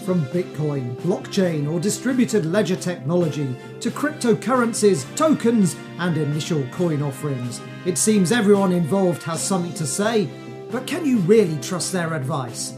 From Bitcoin, blockchain or distributed ledger technology to cryptocurrencies, tokens and initial coin offerings, it seems everyone involved has something to say, but can you really trust their advice?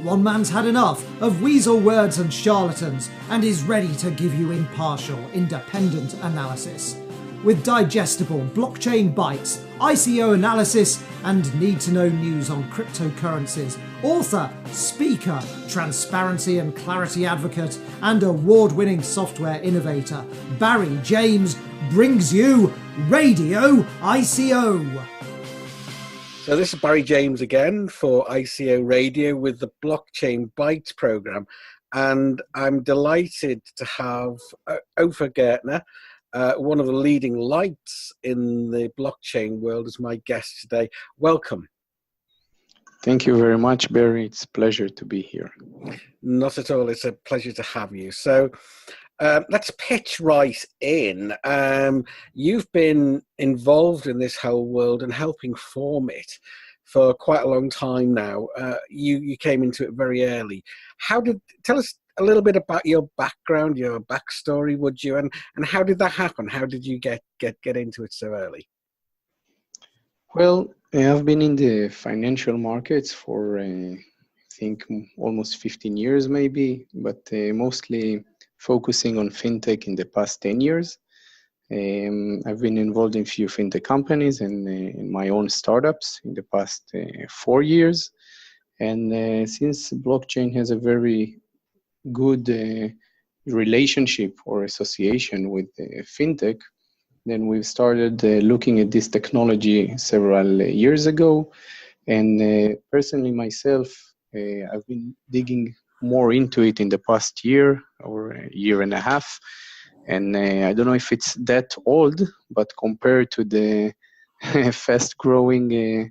One man's had enough of weasel words and charlatans and is ready to give you impartial, independent analysis. With digestible blockchain bites, ICO analysis and need-to-know news on cryptocurrencies, author, speaker, transparency and clarity advocate and award-winning software innovator Barry James brings you Radio ICO. So this is Barry James again for ICO Radio with the Blockchain Bites program, and I'm delighted to have Ophir Gertner, one of the leading lights in the blockchain world, as my guest today. Welcome. Thank you very much, Barry. It's a pleasure to be here. Not at all. It's a pleasure to have you. So let's pitch right in. You've been involved in this whole world and helping form it for quite a long time now. You came into it very early. Tell us a little bit about your background, your backstory, would you? And how did that happen? How did you get into it so early? Well, I've been in the financial markets for, I think, almost 15 years maybe, but mostly focusing on fintech in the past 10 years. I've been involved in a few fintech companies and in my own startups in the past 4 years. And since blockchain has a very good relationship or association with fintech, then we've started looking at this technology several years ago. And personally myself, I've been digging more into it in the past year or a year and a half. And I don't know if it's that old, but compared to the fast growing,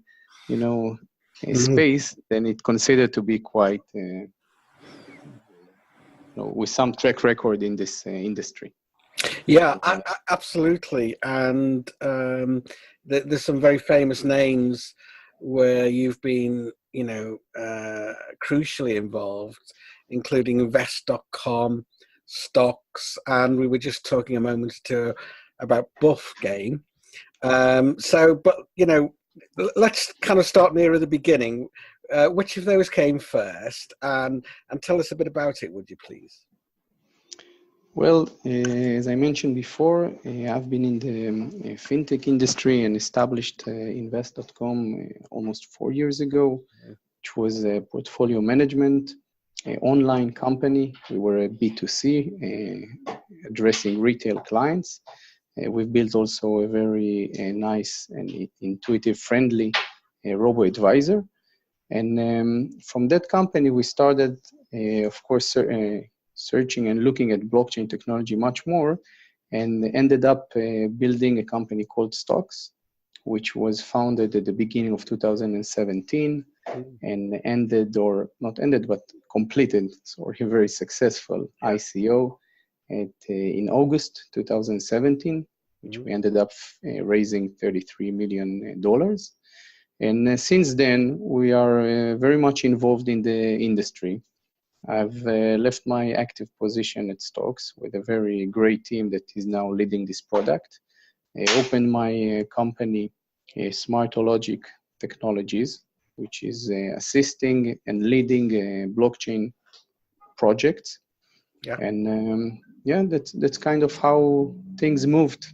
space, then it's considered to be quite, with some track record in this industry. Yeah, absolutely. And there's some very famous names where you've been, crucially involved, including invest.com, Stox, and we were just talking a moment or two about Buff Game. Let's kind of start nearer the beginning. Which of those came first? And tell us a bit about it, would you please? Well, as I mentioned before, I've been in the fintech industry and established invest.com almost 4 years ago, which was a portfolio management online company. We were a B2C addressing retail clients. We've built also a very nice and intuitive, friendly robo-advisor. And from that company, we started, of course, searching and looking at blockchain technology much more, and ended up building a company called Stox, which was founded at the beginning of 2017 and completed, so a very successful ICO in August 2017, which we ended up raising $33 million. And since then, we are very much involved in the industry. I've left my active position at Stox with a very great team that is now leading this product. I opened my company, Smartologic Technologies, which is assisting and leading blockchain projects. Yeah. And that's kind of how things moved,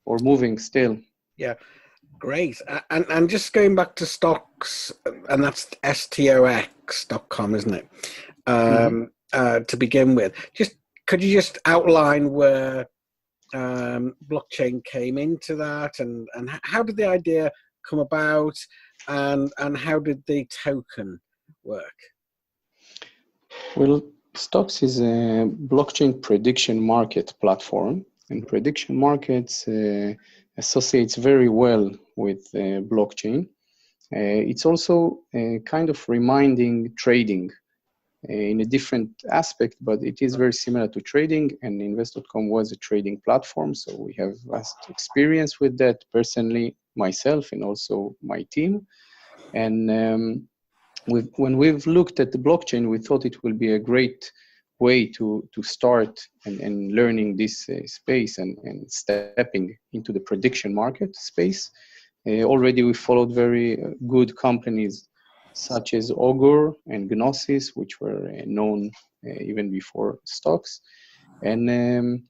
or moving still. Yeah. Great. And just going back to Stox, and that's stox.com, isn't it? To begin with, could you just outline where blockchain came into that, and how did the idea come about, and how did the token work? Well, Stox is a blockchain prediction market platform, and prediction markets associates very well with blockchain. It's also kind of reminding trading in a different aspect, but it is very similar to trading, and invest.com was a trading platform, so we have vast experience with that personally, myself and also my team. And when we've looked at the blockchain, we thought it will be a great way to start and learning this space and stepping into the prediction market space. Already we followed very good companies such as Augur and Gnosis, which were known even before Stox. And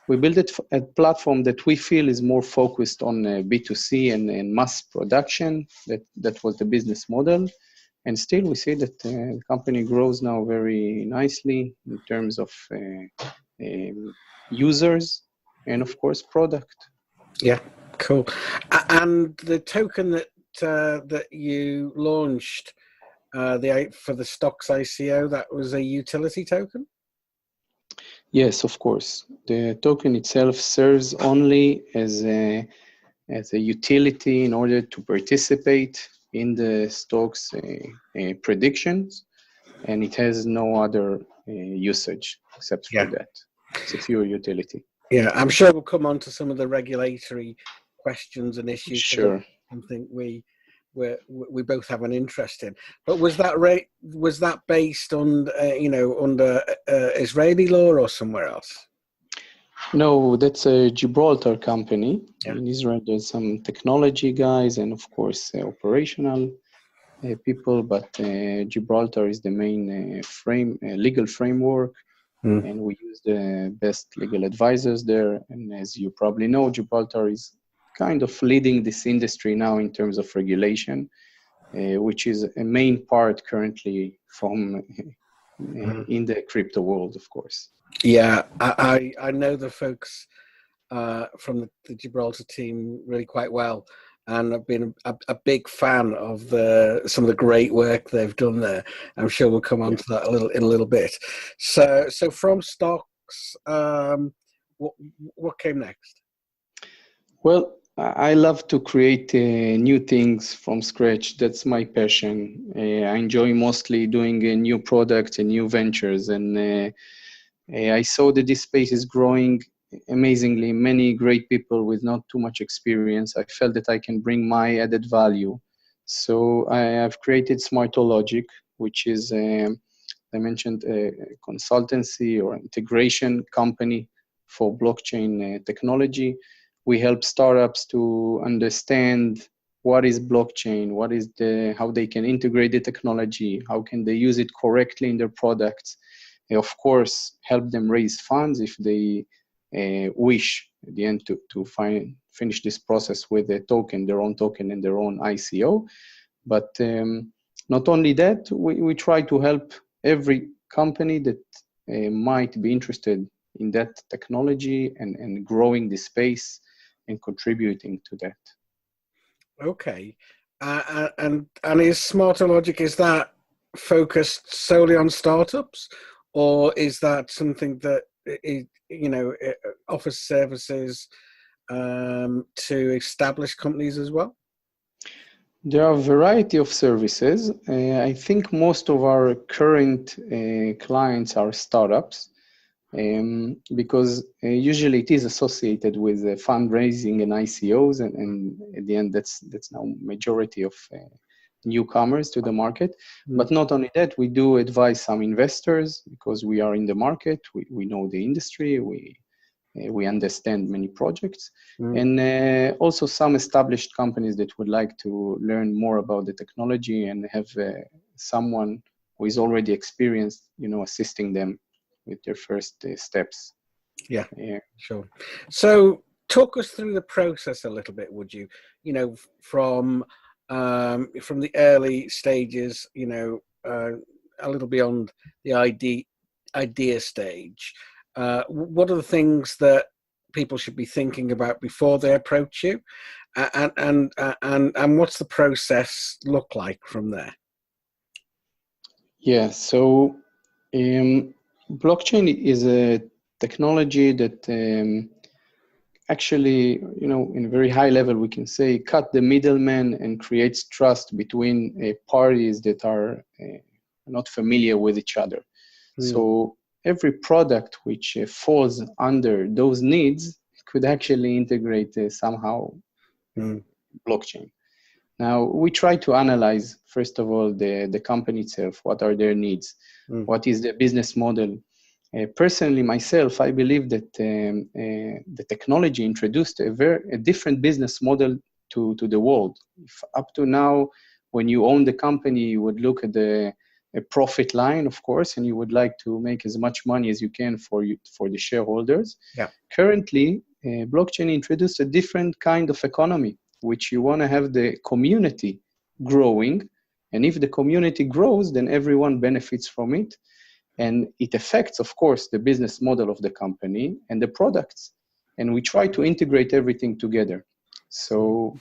we built a platform that we feel is more focused on B2C and mass production. That was the business model. And still we see that the company grows now very nicely in terms of users and, of course, product. Yeah, cool. And the token that you launched for the Stox ICO, that was a utility token? Yes, of course. The token itself serves only as a utility in order to participate in the Stox predictions, and it has no other usage except for that. It's a pure utility. Yeah, I'm sure we'll come on to some of the regulatory questions and issues. Sure. Something we both have an interest in. But was that based on under Israeli law or somewhere else? No, that's a Gibraltar company. Yeah. In Israel, there's some technology guys and, of course, operational people, but Gibraltar is the main legal framework, and we use the best legal advisors there. And as you probably know, Gibraltar is kind of leading this industry now in terms of regulation, which is a main part currently from in the crypto world, of course. Yeah, I know the folks from the Gibraltar team really quite well, and I've been a big fan of some of the great work they've done there. I'm sure we'll come on to that in a little bit. So from Stox, what came next? Well, I love to create new things from scratch. That's my passion. I enjoy mostly doing new products and new ventures, and I saw that this space is growing amazingly. Many great people with not too much experience. I felt that I can bring my added value. So I have created Smartologic, which is, I mentioned, a consultancy or integration company for blockchain technology. We help startups to understand what is blockchain, how they can integrate the technology, how can they use it correctly in their products. Of course, help them raise funds if they wish at the end to finish this process with a token, their own token and their own ICO. But not only that, we try to help every company that might be interested in that technology and growing the space and contributing to that. Okay. And is Smartologic, is that focused solely on startups? Or is that something that it offers services to established companies as well? There are a variety of services. I think most of our current clients are startups because usually it is associated with fundraising and ICOs, and at the end that's now majority of newcomers to the market. But not only that, we do advise some investors because we are in the market, we know the industry, we understand many projects, and also some established companies that would like to learn more about the technology and have someone who is already experienced, assisting them with their first steps. Yeah, sure. So talk us through the process a little bit, would you? From the early stages, a little beyond the idea stage. What are the things that people should be thinking about before they approach you, and what's the process look like from there? Yeah, so blockchain is a technology that actually, in a very high level, we can say cut the middleman and creates trust between parties that are not familiar with each other. So every product which falls under those needs could actually integrate somehow blockchain. Now, we try to analyze, first of all, the company itself. What are their needs? What is the business model? Personally, myself, I believe that the technology introduced a different business model to the world. If up to now, when you own the company, you would look at a profit line, of course, and you would like to make as much money as you can for the shareholders. Yeah. Currently, blockchain introduced a different kind of economy, which you want to have the community growing. And if the community grows, then everyone benefits from it. And it affects, of course, the business model of the company and the products. And we try to integrate everything together. So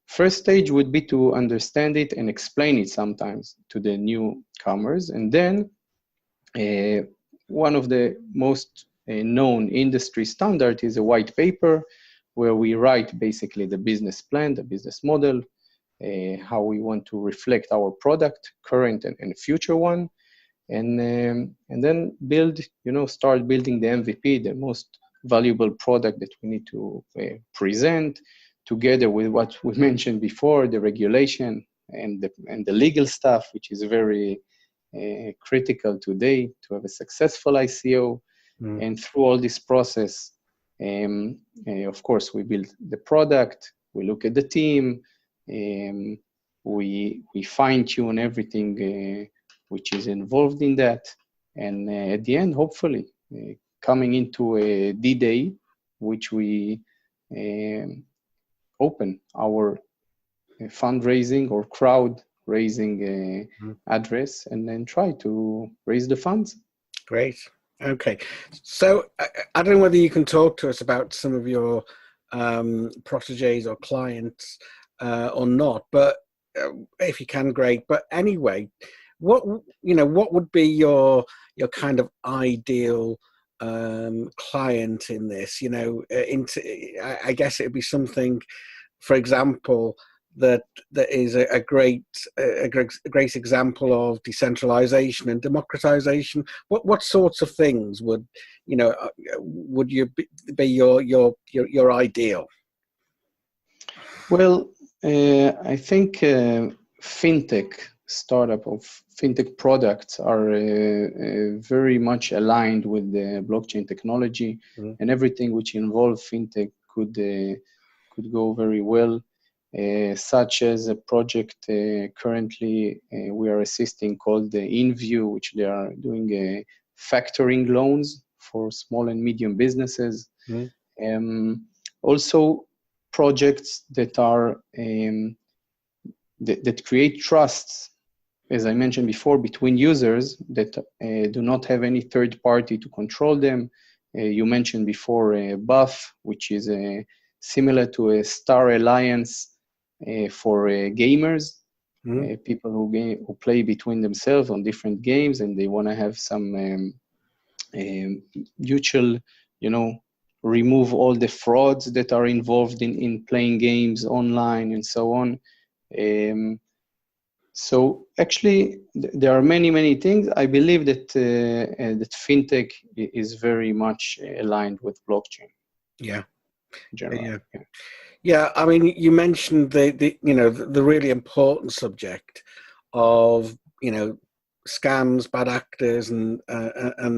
first stage would be to understand it and explain it sometimes to the newcomers. And then one of the most known industry standard is a white paper where we write basically the business plan, the business model, how we want to reflect our product, current and future one. And then start building the MVP, the most valuable product that we need to present, together with what we mentioned before, the regulation and the legal stuff, which is very critical today to have a successful ICO. And through all this process, of course, we build the product, we look at the team, we fine-tune everything which is involved in that. And at the end, hopefully, coming into a D-Day, which we open our fundraising or crowd raising address and then try to raise the funds. Great. Okay. So I don't know whether you can talk to us about some of your proteges or clients or not, but if you can, great. But anyway, what would be your kind of ideal client in this? I guess it'd be something, for example, that is a great example of decentralization and democratization. What sorts of things would you be your ideal? Well, I think fintech startup of fintech products are very much aligned with the blockchain technology, and everything which involves fintech could go very well. Such as a project currently we are assisting called the InView, which they are doing factoring loans for small and medium businesses. Also, projects that are that create trusts, as I mentioned before, between users that do not have any third party to control them. You mentioned before Buff, which is similar to a Star Alliance for gamers, people who play between themselves on different games, and they want to have some mutual, remove all the frauds that are involved in playing games online and so on. So actually, there are many things. I believe that that fintech is very much aligned with blockchain. Yeah. Generally. Yeah. I mean, you mentioned the really important subject of scams, bad actors, and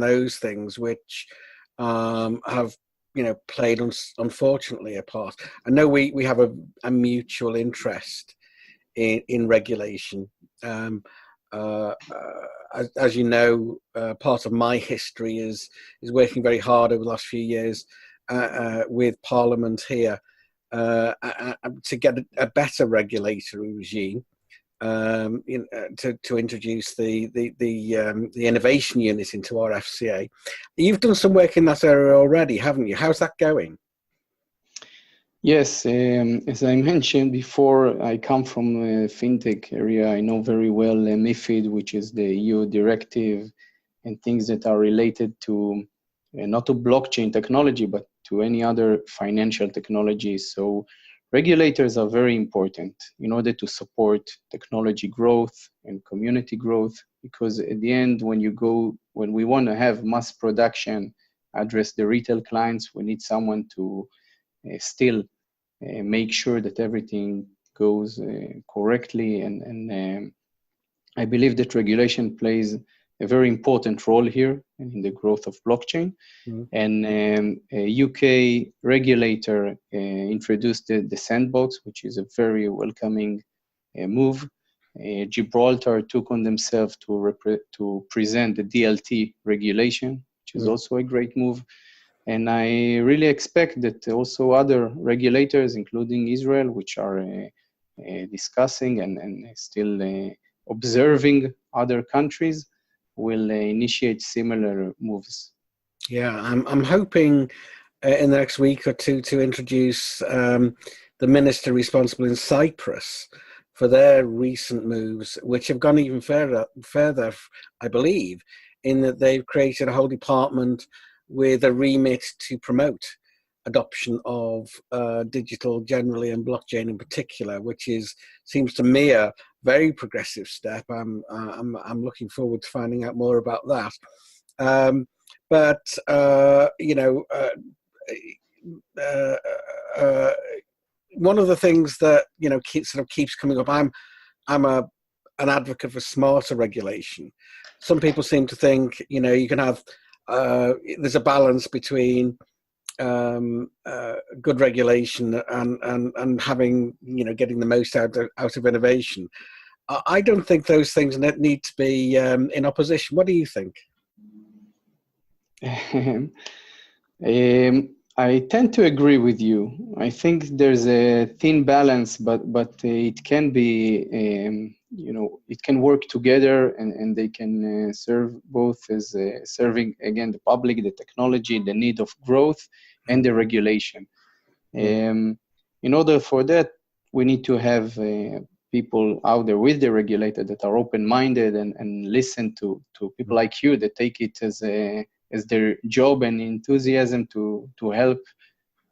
those things which have played unfortunately a part. I know we have a mutual interest in regulation. As you know, part of my history is working very hard over the last few years with Parliament here to get a better regulatory regime, to introduce the innovation unit into our FCA. You've done some work in that area already, haven't you? How's that going? Yes, as I mentioned before, I come from a fintech area. I know very well MiFID, which is the EU directive, and things that are related to not to blockchain technology, but to any other financial technology. So regulators are very important in order to support technology growth and community growth, because at the end, when we want to have mass production, address the retail clients, we need someone to still make sure that everything goes correctly, and I believe that regulation plays a very important role here in the growth of blockchain. And a UK regulator introduced the sandbox, which is a very welcoming move. Gibraltar took on themselves to present the DLT regulation, which is also a great move. And I really expect that also other regulators, including Israel, which are discussing and still observing other countries, will initiate similar moves. Yeah, I'm hoping in the next week or two to introduce the minister responsible in Cyprus for their recent moves, which have gone even further, I believe, in that they've created a whole department with a remit to promote adoption of digital generally and blockchain in particular, which seems to me a very progressive step. I'm looking forward to finding out more about that. One of the things that keeps coming up. I'm an advocate for smarter regulation. Some people seem to think you can have there's a balance between good regulation and having getting the most out of innovation. I don't think those things need to be in opposition. What do you think? I tend to agree with you. I think there's a thin balance, but it can be, it can work together, and they can serve both as serving, again, the public, the technology, the need of growth, and the regulation. In order for that, we need to have people out there with the regulator that are open-minded and listen to people like you that take it as their job and enthusiasm to help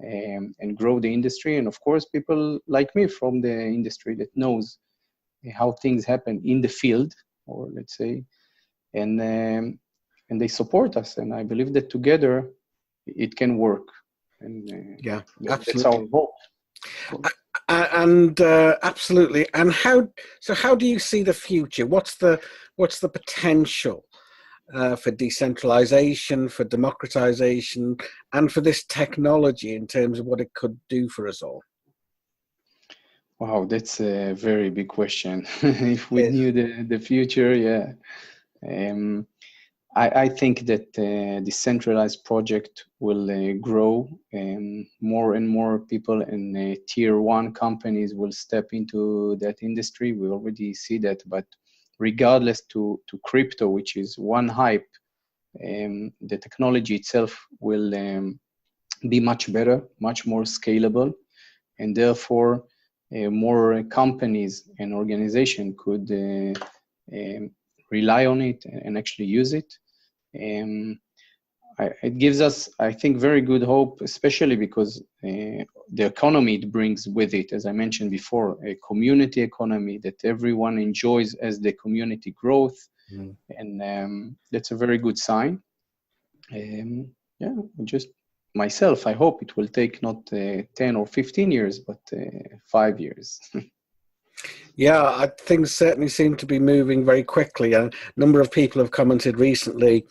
and grow the industry. And of course, people like me from the industry that knows how things happen in the field, or let's say, and they support us. And I believe that together it can work. And yeah, that's our hope. And absolutely. And how do you see the future? What's the potential for decentralization, for democratization, and for this technology in terms of what it could do for us all? Wow, that's a very big question. If we knew the future, yeah. I think that decentralized project will grow, and more people and tier one companies will step into that industry. We already see that, but regardless to crypto, which is one hype, the technology itself will be much better, much more scalable, and therefore more companies and organizations could rely on it and actually use it. It gives us, I think, very good hope, especially because the economy it brings with it, as I mentioned before, a community economy that everyone enjoys as the community growth, and that's a very good sign. Just myself, I hope it will take not 10 or 15 years, but 5 years. Yeah, things certainly seem to be moving very quickly. A number of people have commented recently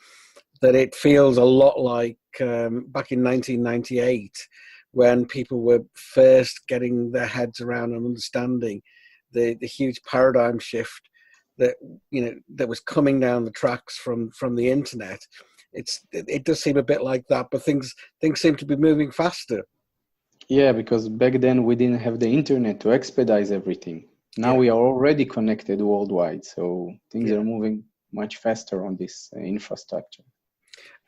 that it feels a lot like back in 1998, when people were first getting their heads around and understanding the huge paradigm shift that that was coming down the tracks from the internet. It does seem a bit like that, but things seem to be moving faster. Yeah, because back then we didn't have the internet to expedite everything. Now we are already connected worldwide, so things are moving much faster on this infrastructure.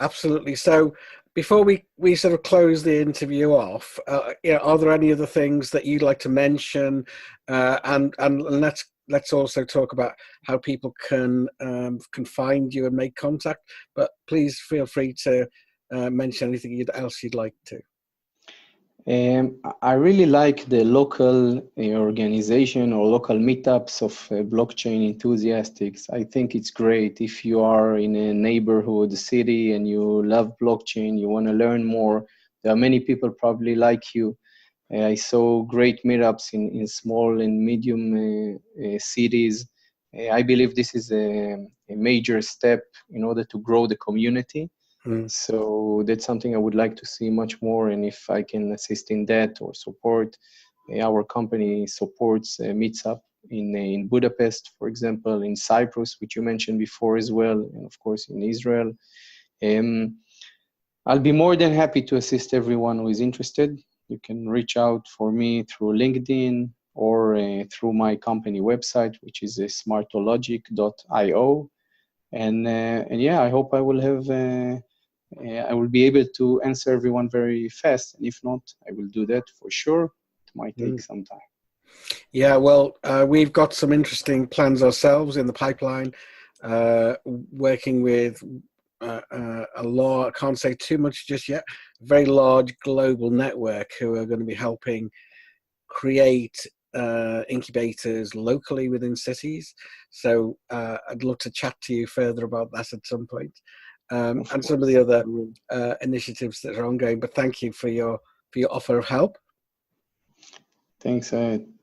Absolutely. So before we sort of close the interview off, are there any other things that you'd like to mention? And let's also talk about how people can find you and make contact. But please feel free to mention anything else you'd like to. I really like the local organization or local meetups of blockchain enthusiasts. I think it's great if you are in a neighborhood city and you love blockchain, you want to learn more. There are many people probably like you I saw great meetups in small and medium cities. I believe this is a major step in order to grow the community. So that's something I would like to see much more. And if I can assist in that or support, our company supports meetup in Budapest, for example, in Cyprus, which you mentioned before as well, and of course in Israel. I'll be more than happy to assist everyone who is interested. You can reach out for me through LinkedIn or through my company website, which is smartologic.io. And yeah, I hope I will be able to answer everyone very fast. And if not, I will do that for sure. It might take some time. Yeah, well, we've got some interesting plans ourselves in the pipeline, working with I can't say too much just yet, a very large global network who are going to be helping create incubators locally within cities. So I'd love to chat to you further about that at some point, and some of the other initiatives that are ongoing. But thank you for your offer of help. Thanks.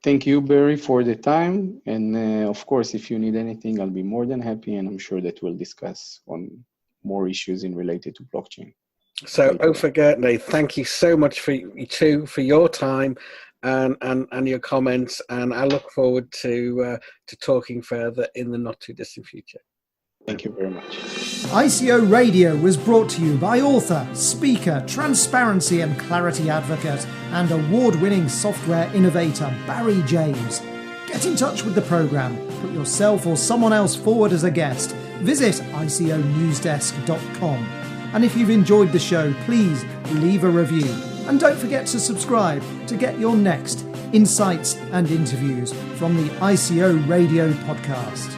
Thank you, Barry, for the time. And of course, if you need anything, I'll be more than happy. And I'm sure that we'll discuss on more issues related to blockchain. So, Ophir, Gertner, thank you so much for your time and your comments. And I look forward to talking further in the not too distant future. Thank you very much. ICO Radio was brought to you by author, speaker, transparency and clarity advocate, and award-winning software innovator Barry James. Get in touch with the programme, put yourself or someone else forward as a guest, visit iconewsdesk.com. And if you've enjoyed the show, please leave a review. And don't forget to subscribe to get your next insights and interviews from the ICO Radio podcast.